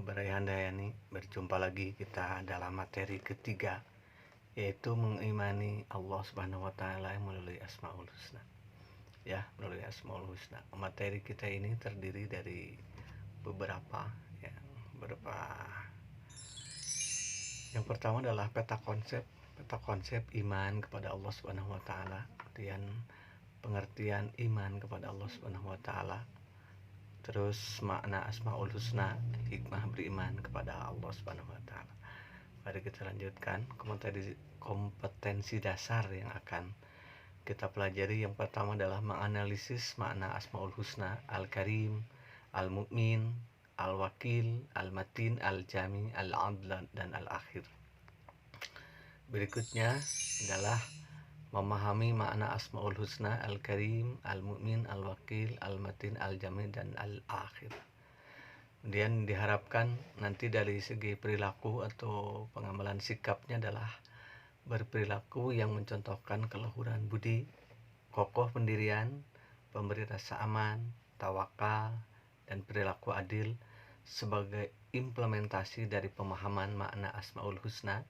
Barayandayani, berjumpa lagi kita dalam materi ketiga, yaitu mengimani Allah Subhanahu wa taala melalui Asmaul Husna. Ya, melalui Asmaul Husna. Materi kita ini terdiri dari beberapa ya, beberapa. Yang pertama adalah peta konsep iman kepada Allah Subhanahu wa taala, kemudian pengertian iman kepada Allah Subhanahu wa taala. Terus makna Asmaul Husna, hikmah beriman kepada Allah Subhanahu wa taala. Mari kita lanjutkan kompetensi dasar yang akan kita pelajari. Yang pertama adalah menganalisis makna Asmaul Husna: Al-Karim, Al-Mu'min, Al-Wakil, Al-Matin, Al-Jami, Al-Adl, dan Al-Akhir. Berikutnya adalah memahami makna Asmaul Husna: Al-Karim, Al-Mu'min, Al-Wakil, Al-Matin, Al-Jami, dan Al-Akhir. Kemudian diharapkan nanti dari segi perilaku atau pengamalan sikapnya adalah berperilaku yang mencontohkan keluhuran budi, kokoh pendirian, pemberi rasa aman, tawakal, dan perilaku adil sebagai implementasi dari pemahaman makna Asmaul Husna: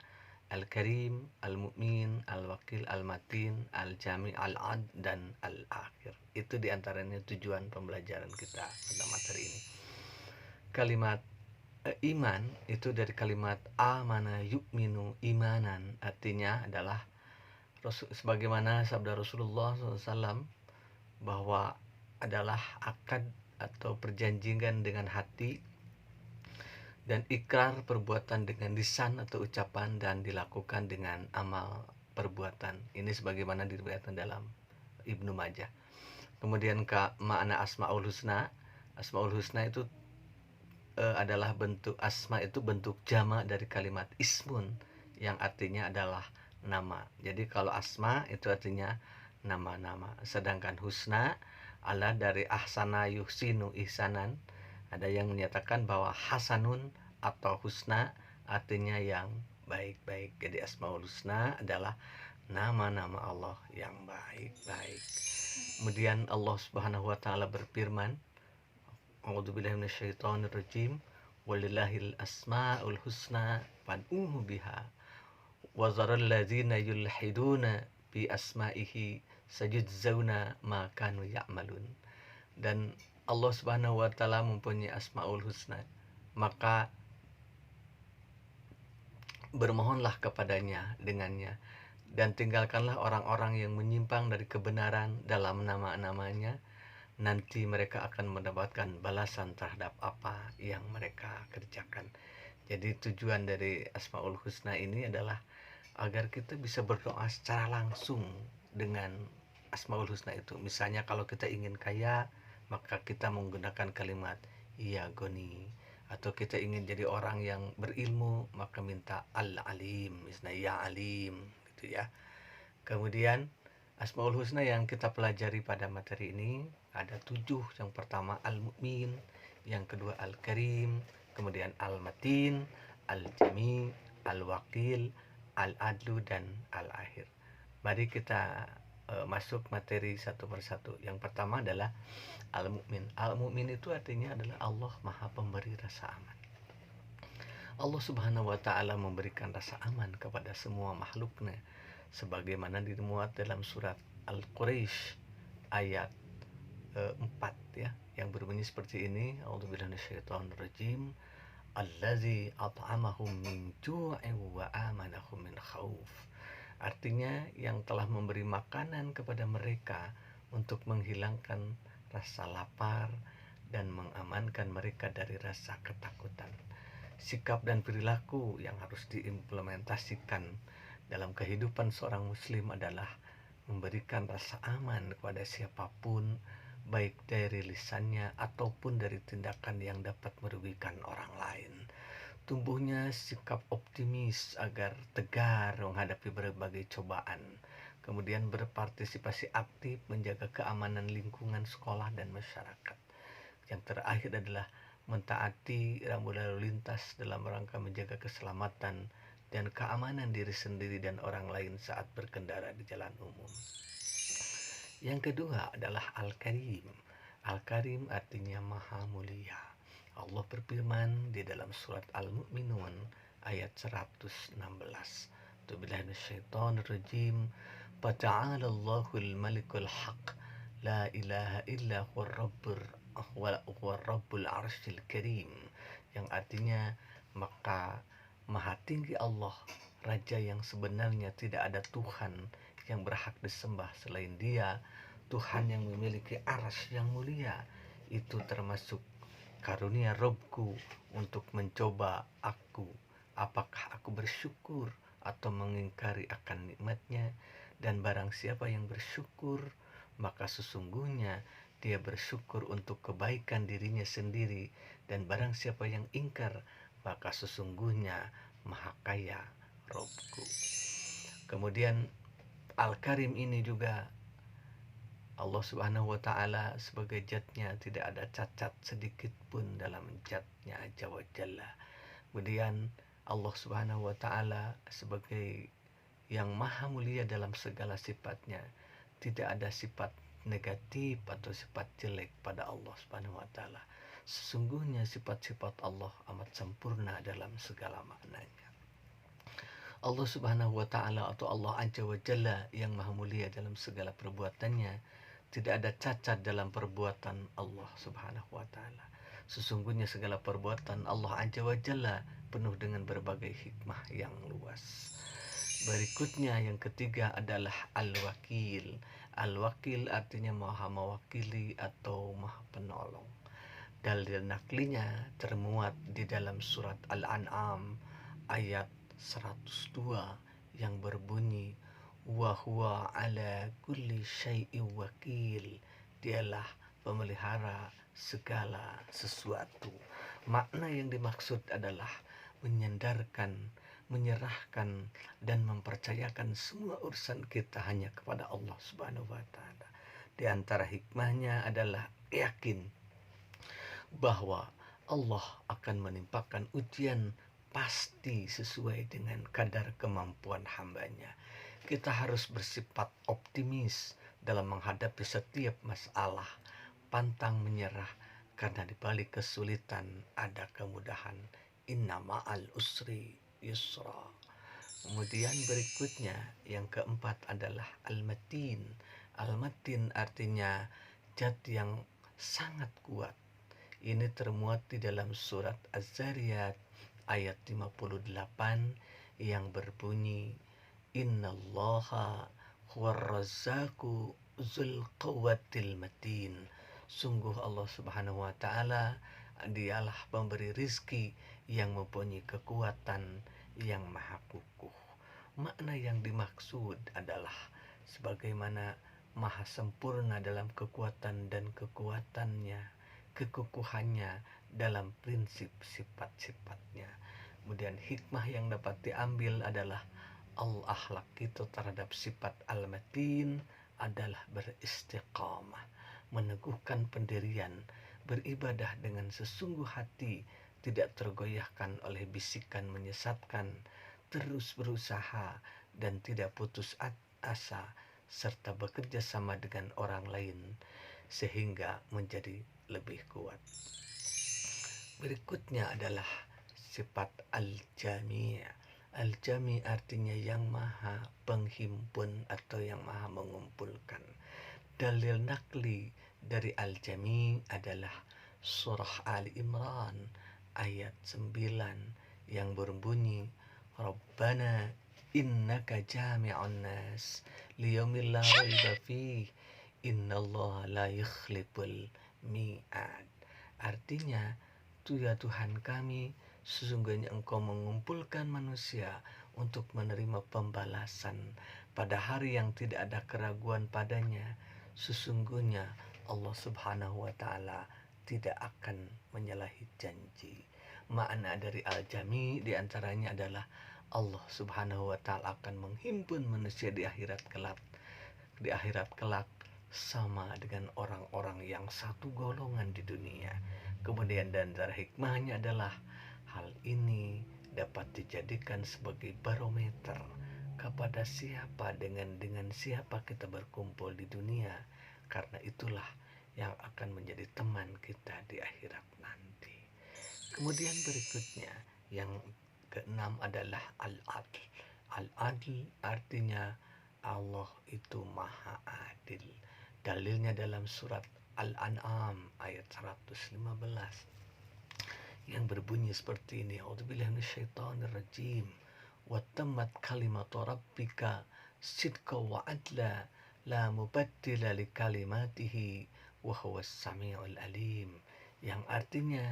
Al-Karim, Al-Mu'min, Al-Wakil, Al-Matin, Al-Jami, Al-Ad, dan Al-Akhir. Itu diantaranya tujuan pembelajaran kita pada materi ini. Kalimat iman itu dari kalimat amana yu'minu imanan, artinya adalah sebagaimana sabda Rasulullah SAW bahwa adalah akad atau perjanjian dengan hati dan ikrar perbuatan dengan lisan atau ucapan dan dilakukan dengan amal perbuatan. Ini sebagaimana diriwayatkan dalam Ibnu Majah. Kemudian makna Asmaul Husna. Asmaul Husna itu adalah bentuk asma, itu bentuk jama dari kalimat ismun yang artinya adalah nama. Jadi kalau asma itu artinya nama-nama, sedangkan husna adalah dari ahsana yuhsinu ihsanan. Ada yang menyatakan bahwa hasanun atau husna artinya yang baik-baik. Jadi Asmaul Husna adalah nama-nama Allah yang baik-baik. Kemudian Allah Subhanahu wa taala berfirman, A'udzubillahi minasyaitonirrajim, walillahil asmaul husna fad'uhu biha wa zaral ladzina yulhiduna bi asma'ihi sajudzauna ma kanu ya'malun. Dan Allah Subhanahu wa taala mempunyai Asmaul Husna, maka bermohonlah kepadanya dengannya, dan tinggalkanlah orang-orang yang menyimpang dari kebenaran dalam nama-namanya. Nanti mereka akan mendapatkan balasan terhadap apa yang mereka kerjakan. Jadi tujuan dari Asmaul Husna ini adalah agar kita bisa berdoa secara langsung dengan Asmaul Husna itu. Misalnya kalau kita ingin kaya, maka kita menggunakan kalimat ya Goni. Atau kita ingin jadi orang yang berilmu, maka minta Al-Alim, misalnya ya Alim, gitu ya. Kemudian Asmaul Husna yang kita pelajari pada materi ini ada 7. Yang pertama Al-Mu'min, yang kedua Al-Karim, kemudian Al-Matin, Al-Jami, Al-Wakil, Al-Adlu, dan Al-Akhir. Mari kita masuk materi satu persatu. Yang pertama adalah Al-Mu'min. Al-Mu'min itu artinya adalah Allah Maha Pemberi rasa aman. Allah Subhanahu wa taala memberikan rasa aman kepada semua makhluknya, sebagaimana dimuat dalam surat Al-Quraisy ayat 4 ya, yang berbunyi seperti ini, A'udzubillahi minasyaitonirrajim, allazi at'amahum min ju'in wa amanahum min khauf. Artinya yang telah memberi makanan kepada mereka untuk menghilangkan rasa lapar dan mengamankan mereka dari rasa ketakutan. Sikap dan perilaku yang harus diimplementasikan dalam kehidupan seorang muslim adalah memberikan rasa aman kepada siapapun, baik dari lisannya ataupun dari tindakan yang dapat merugikan orang lain. Tumbuhnya sikap optimis agar tegar menghadapi berbagai cobaan. Kemudian berpartisipasi aktif menjaga keamanan lingkungan sekolah dan masyarakat. Yang terakhir adalah mentaati rambu lalu lintas dalam rangka menjaga keselamatan dan keamanan diri sendiri dan orang lain saat berkendara di jalan umum. Yang kedua adalah Al-Karim. Al-Karim artinya maha mulia. Allah berfirman di dalam surat Al-Mu'minun ayat 116. Tubillahi minasyaitonir rajim. Fata'ala Allahul malikul haq. La ilaha illa huwa rabbul arsyil karim. Yang artinya, maka maha tinggi Allah, Raja yang sebenarnya tidak ada Tuhan yang berhak disembah selain Dia, Tuhan yang memiliki arsy yang mulia. Itu termasuk karunia Robku untuk mencoba aku, apakah aku bersyukur atau mengingkari akan nikmatnya. Dan barang siapa yang bersyukur, maka sesungguhnya dia bersyukur untuk kebaikan dirinya sendiri. Dan barang siapa yang ingkar, maka sesungguhnya maha kaya Robku. Kemudian Al-Karim ini juga Allah Subhanahu wa Ta'ala sebagai zatnya tidak ada cacat sedikit pun dalam zatnya Azza wa Jalla. Kemudian Allah Subhanahu wa Ta'ala sebagai yang maha mulia dalam segala sifatnya, tidak ada sifat negatif atau sifat jelek pada Allah Subhanahu wa Ta'ala. Sesungguhnya sifat-sifat Allah amat sempurna dalam segala maknanya. Allah Subhanahu wa Ta'ala atau Allah Azza wa Jalla yang maha mulia dalam segala perbuatannya, tidak ada cacat dalam perbuatan Allah Subhanahu wa Ta'ala. Sesungguhnya segala perbuatan Allah Azza wa Jalla penuh dengan berbagai hikmah yang luas. Berikutnya yang ketiga adalah Al-Wakil. Al-Wakil artinya maha mewakili atau maha penolong. Dalil naklinya termuat di dalam surat Al-An'am ayat 102 yang berbunyi, wa huwa ala kulli syai'in wakil. Dialah pemelihara segala sesuatu. Makna yang dimaksud adalah menyandarkan, menyerahkan, dan mempercayakan semua urusan kita hanya kepada Allah Subhanahu wa Ta'ala. Di antara hikmahnya adalah yakin bahwa Allah akan menimpakan ujian pasti sesuai dengan kadar kemampuan hambanya. Kita harus bersifat optimis dalam menghadapi setiap masalah, pantang menyerah, karena di balik kesulitan ada kemudahan. Inna ma'al usri yusra. Kemudian berikutnya yang keempat adalah Al-Matin. Al-Matin artinya zat yang sangat kuat. Ini termuat di dalam surat Az-Zariyat ayat 58 yang berbunyi, innallaha huwarrazzaqu dzul quwwatil matin. Sungguh Allah Subhanahu wa Ta'ala dialah pemberi rizki yang mempunyai kekuatan yang maha kukuh. Makna yang dimaksud adalah sebagaimana maha sempurna dalam kekuatan dan kekuatannya, kekukuhannya dalam prinsip sifat-sifatnya. Kemudian hikmah yang dapat diambil adalah al-akhlak kita terhadap sifat al-matin adalah beristiqamah, meneguhkan pendirian, beribadah dengan sesungguh hati, tidak tergoyahkan oleh bisikan menyesatkan, terus berusaha dan tidak putus asa, serta bekerja sama dengan orang lain sehingga menjadi lebih kuat. Berikutnya adalah sifat al-jami'. Al-jami' artinya yang maha penghimpun atau yang maha mengumpulkan. Dalil nakli dari al-jami' adalah surah Ali Imran ayat 9 yang berbunyi, Rabbana innaka jami'un nas liyaumil la raiba fih innallaha la yukhliful mi'ad. Artinya, ya Tuhan kami, sesungguhnya Engkau mengumpulkan manusia untuk menerima pembalasan pada hari yang tidak ada keraguan padanya. Sesungguhnya Allah Subhanahu wa Ta'ala tidak akan menyalahi janji. Makna dari al-jami diantaranya adalah Allah Subhanahu wa Ta'ala akan menghimpun manusia di akhirat kelak. Di akhirat kelak sama dengan orang-orang yang satu golongan di dunia. Kemudian dan antara hikmahnya adalah hal ini dapat dijadikan sebagai barometer kepada siapa dengan siapa kita berkumpul di dunia, karena itulah yang akan menjadi teman kita di akhirat nanti. Kemudian berikutnya yang keenam adalah al-adl. Al-adl artinya Allah itu maha adil. Dalilnya dalam surat Al-An'am ayat 115 yang berbunyi seperti ini. A'udzubillahi minasyaitonirrajim. Wa tammat kalimatu rabbika sidqa wa adla la mubaddila li kalimatihi wa huwas samiul alim. Yang artinya,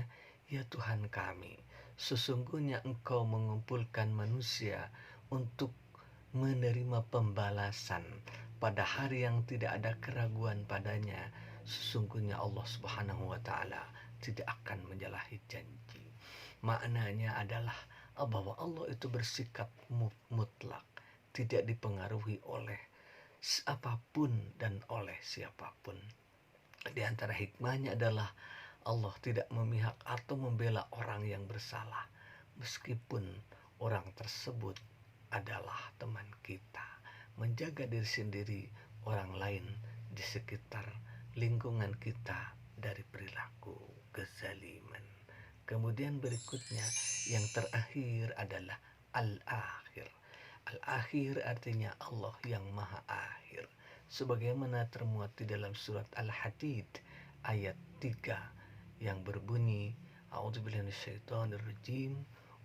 ya Tuhan kami, sesungguhnya Engkau mengumpulkan manusia untuk menerima pembalasan pada hari yang tidak ada keraguan padanya. Sesungguhnya Allah Subhanahu wa taala tidak akan menyalahi janji. Maknanya adalah bahwa Allah itu bersikap mutlak, tidak dipengaruhi oleh apapun dan oleh siapapun. Di antara hikmahnya adalah Allah tidak memihak atau membela orang yang bersalah, meskipun orang tersebut adalah teman kita. Menjaga diri sendiri, orang lain di sekitar lingkungan kita dari perilaku kezaliman. Kemudian berikutnya yang terakhir adalah al-akhir. Al-akhir artinya Allah yang maha akhir, sebagaimana termuat di dalam surat Al-Hadid ayat 3 yang berbunyi, A'udzubillahi minasyaitonirrajim,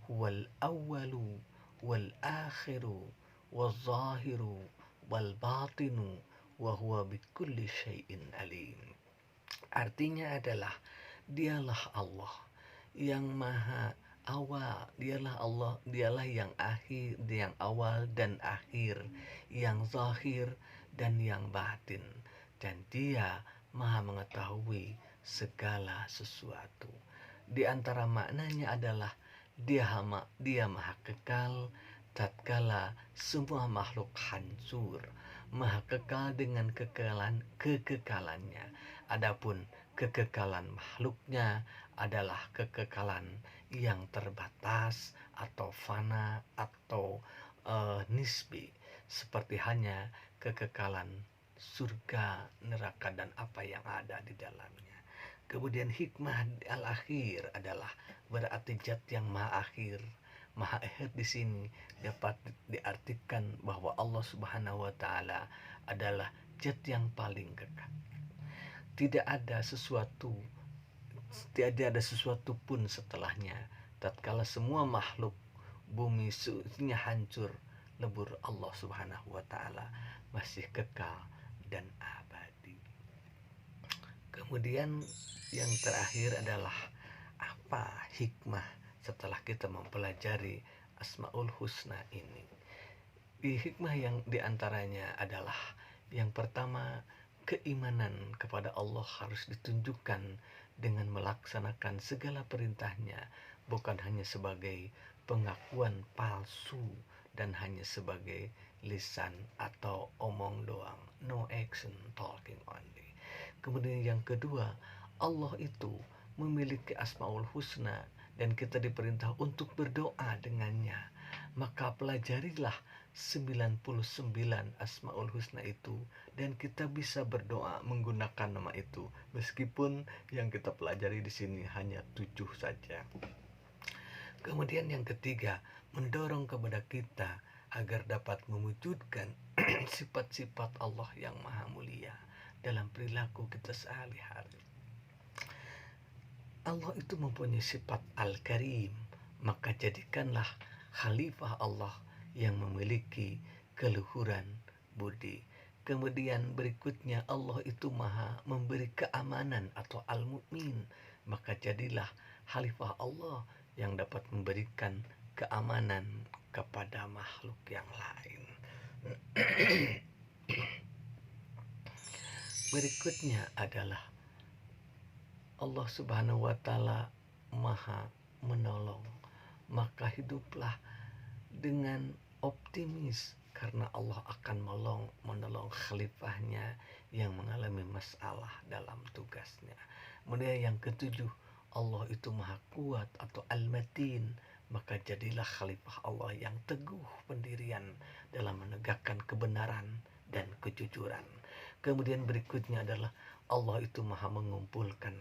huwal awwalu wal akhiru wal zahiru wal batinu wa huwa bikulli syai'in alim. Artinya adalah dialah Allah yang maha awal, dialah yang akhir, yang awal dan akhir, yang zahir dan yang batin, dan Dia maha mengetahui segala sesuatu. Di antara maknanya adalah dia maha kekal tatkala semua makhluk hancur, maha kekal dengan kekekalannya. Adapun kekekalan makhluknya adalah kekekalan yang terbatas atau fana atau nisbi, seperti hanya kekekalan surga, neraka, dan apa yang ada di dalamnya. Kemudian hikmah al-akhir adalah berarti zat yang maha akhir. Maha akhir di sini dapat diartikan bahwa Allah Subhanahu wa taala adalah zat yang paling kekal. Tidak ada sesuatu pun setelahnya. Tatkala semua makhluk bumi semuanya hancur lebur, Allah Subhanahu wa taala masih kekal dan abadi. Kemudian yang terakhir adalah apa hikmah setelah kita mempelajari Asmaul Husna ini. Di hikmah yang diantaranya adalah yang pertama, keimanan kepada Allah harus ditunjukkan dengan melaksanakan segala perintahnya, bukan hanya sebagai pengakuan palsu dan hanya sebagai lisan atau omong doang, no action, talking only. Kemudian yang kedua, Allah itu memiliki Asmaul Husna dan kita diperintah untuk berdoa dengannya. Maka pelajarilah 99 Asmaul Husna itu dan kita bisa berdoa menggunakan nama itu, meskipun yang kita pelajari di sini hanya 7 saja. Kemudian yang ketiga, mendorong kepada kita agar dapat mewujudkan sifat-sifat Allah yang maha mulia dalam perilaku kita sehari-hari. Allah itu mempunyai sifat Al-Karim, maka jadikanlah khalifah Allah yang memiliki keluhuran budi. Kemudian berikutnya, Allah itu maha memberi keamanan atau Al-Mu'min, maka jadilah khalifah Allah yang dapat memberikan keamanan kepada makhluk yang lain. Berikutnya adalah Allah Subhanahu wa taala maha menolong, maka hiduplah dengan optimis karena Allah akan menolong khalifahnya yang mengalami masalah dalam tugasnya. Kemudian yang ketujuh, Allah itu maha kuat atau al-matin, maka jadilah khalifah Allah yang teguh pendirian dalam menegakkan kebenaran dan kejujuran. Kemudian berikutnya adalah Allah itu maha mengumpulkan.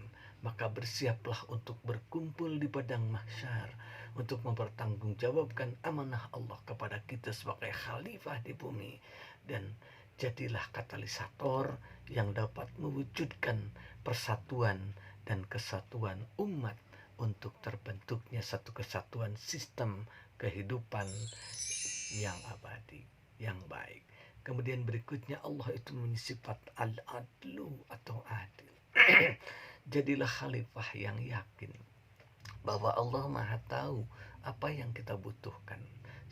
Maka bersiaplah untuk berkumpul di padang mahsyar untuk mempertanggungjawabkan amanah Allah kepada kita sebagai khalifah di bumi. Dan jadilah katalisator yang dapat mewujudkan persatuan dan kesatuan umat untuk terbentuknya satu kesatuan sistem kehidupan yang abadi, yang baik. Kemudian berikutnya Allah itu memiliki sifat al-adlu atau adil. Jadilah khalifah yang yakin bahwa Allah Maha tahu apa yang kita butuhkan,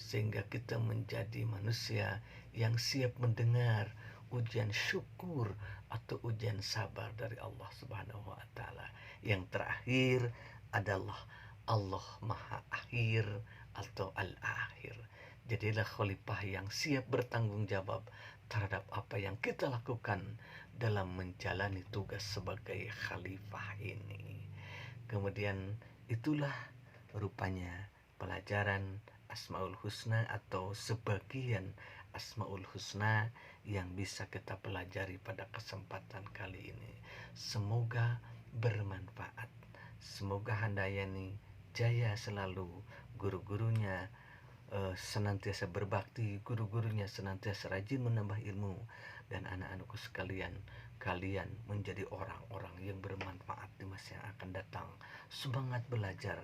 sehingga kita menjadi manusia yang siap mendengar ujian syukur atau ujian sabar dari Allah Subhanahu wa taala. Yang terakhir adalah Allah Maha Akhir atau Al-Akhir. Jadilah khalifah yang siap bertanggung jawab terhadap apa yang kita lakukan dalam menjalani tugas sebagai khalifah ini. Kemudian itulah rupanya pelajaran Asmaul Husna atau sebagian Asmaul Husna yang bisa kita pelajari pada kesempatan kali ini. Semoga bermanfaat. Semoga Handayani jaya selalu, guru-gurunya senantiasa berbakti, guru-gurunya senantiasa rajin menambah ilmu, dan anak-anakku sekalian, kalian menjadi orang-orang yang bermanfaat di masa yang akan datang. Semangat belajar,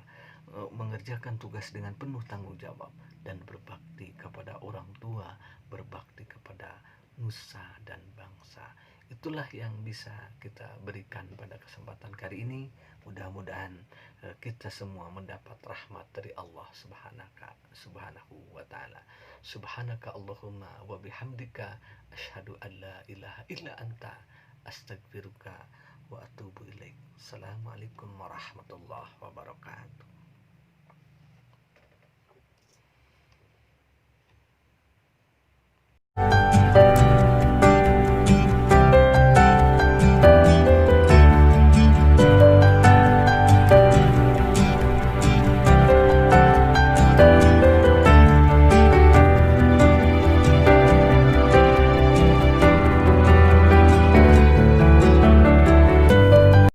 mengerjakan tugas dengan penuh tanggung jawab, dan berbakti kepada orang tua, berbakti kepada nusa dan bangsa. Itulah yang bisa kita berikan pada kesempatan kali ini. Mudah-mudahan kita semua mendapat rahmat dari Allah Subhanahu wa taala. Subhanaka Allahumma wa bihamdika asyhadu an la ilaha illa anta astaghfiruka wa atubu ilaik. Assalamualaikum warahmatullahi wabarakatuh.